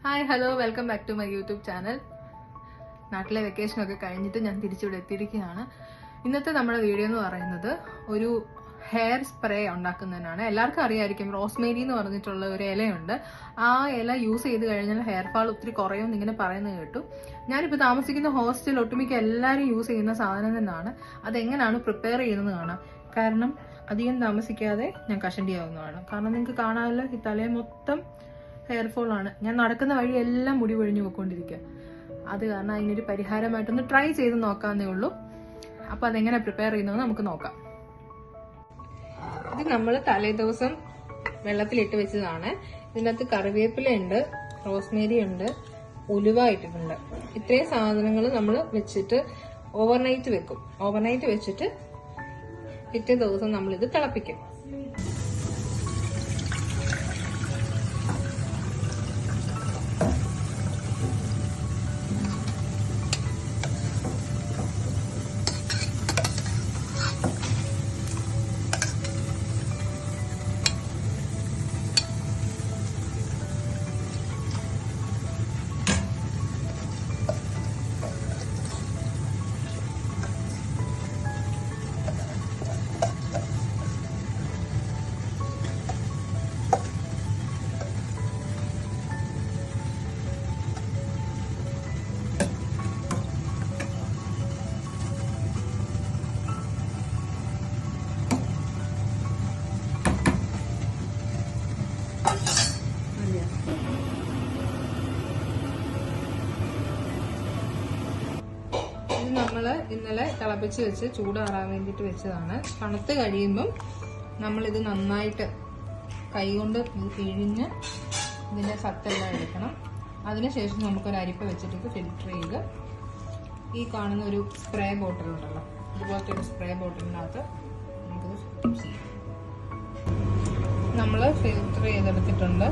Hi hello welcome back to my YouTube channel. നാട്ടിലെ വെക്കേഷനൊക്കെ കഴിഞ്ഞിട്ട് ഞാൻ തിരിച്ചിവിടെ എത്തിയിരിക്കുകയാണ്. ഇന്നത്തെ നമ്മുടെ വീഡിയോ എന്ന് പറയുന്നത് ഒരു ഹെയർ സ്പ്രേ ഉണ്ടാക്കുന്നതിനാണ്. എല്ലാവർക്കും അറിയാമായിരിക്കും, റോസ്മേരി എന്ന് പറഞ്ഞിട്ടുള്ള ഒരു ഇലയുണ്ട്. ആ ഇല യൂസ് ചെയ്ത് കഴിഞ്ഞാൽ ഹെയർ ഫാൾ ഒത്തിരി കുറയുമെന്ന് ഇങ്ങനെ പറയുന്നത് കേട്ടു. ഞാനിപ്പോൾ താമസിക്കുന്ന ഹോസ്റ്റലിൽ ഒട്ടുമിക്ക എല്ലാവരും യൂസ് ചെയ്യുന്ന സാധനം തന്നെയാണ്. അതെങ്ങനെയാണ് പ്രിപ്പയർ ചെയ്യുന്നത് കാണാം. കാരണം അധികം താമസിക്കാതെ ഞാൻ കഷണ്ടിയാവുന്നതാണ്. കാരണം നിങ്ങൾക്ക് കാണാമല്ലോ, ഈ തലയിൽ മൊത്തം ഹെയർ ഫോൾ ആണ്. ഞാൻ നടക്കുന്ന വഴി എല്ലാം മുടി പൊഴിഞ്ഞു പോയിക്കൊണ്ടിരിക്കുക. അത് കാരണം അതിനൊരു പരിഹാരമായിട്ടൊന്ന് ട്രൈ ചെയ്ത് നോക്കാന്നേ ഉള്ളൂ. അപ്പൊ അതെങ്ങനെ പ്രിപ്പയർ ചെയ്യുന്നത് നമുക്ക് നോക്കാം. ഇത് നമ്മൾ തലേ ദിവസം വെള്ളത്തിലിട്ട് വെച്ചതാണ്. ഇതിനകത്ത് കറിവേപ്പില ഉണ്ട്, റോസ്മേരി ഉണ്ട്, ഉലുവ ഇട്ടിട്ടുണ്ട്. ഇത്രയും സാധനങ്ങൾ നമ്മൾ വെച്ചിട്ട് ഓവർനൈറ്റ് വെക്കും. ഓവർനൈറ്റ് വെച്ചിട്ട് പിറ്റേ ദിവസം നമ്മളിത് തിളപ്പിക്കും. ഇത് നമ്മള് ഇന്നലെ തിളപ്പിച്ച് വെച്ച് ചൂടാറാൻ വേണ്ടിയിട്ട് വെച്ചതാണ്. തണുത്ത് കഴിയുമ്പം നമ്മളിത് നന്നായിട്ട് കൈകൊണ്ട് പിഴിഞ്ഞ് ഇതിന്റെ സത്തെല്ലാം എടുക്കണം. അതിനുശേഷം നമുക്കൊരു അരിപ്പ വെച്ചിട്ട് ഫിൽറ്റർ ചെയ്ത് ഈ കാണുന്ന ഒരു സ്പ്രേ ബോട്ടിൽ ഉണ്ടല്ലോ, ഇതുപോലത്തെ ഒരു സ്പ്രേ ബോട്ടിലിനകത്ത് നമുക്കിത് യൂസ് ചെയ്യാം. നമ്മൾ ഫിൽറ്റർ ചെയ്തെടുത്തിട്ടുണ്ട്.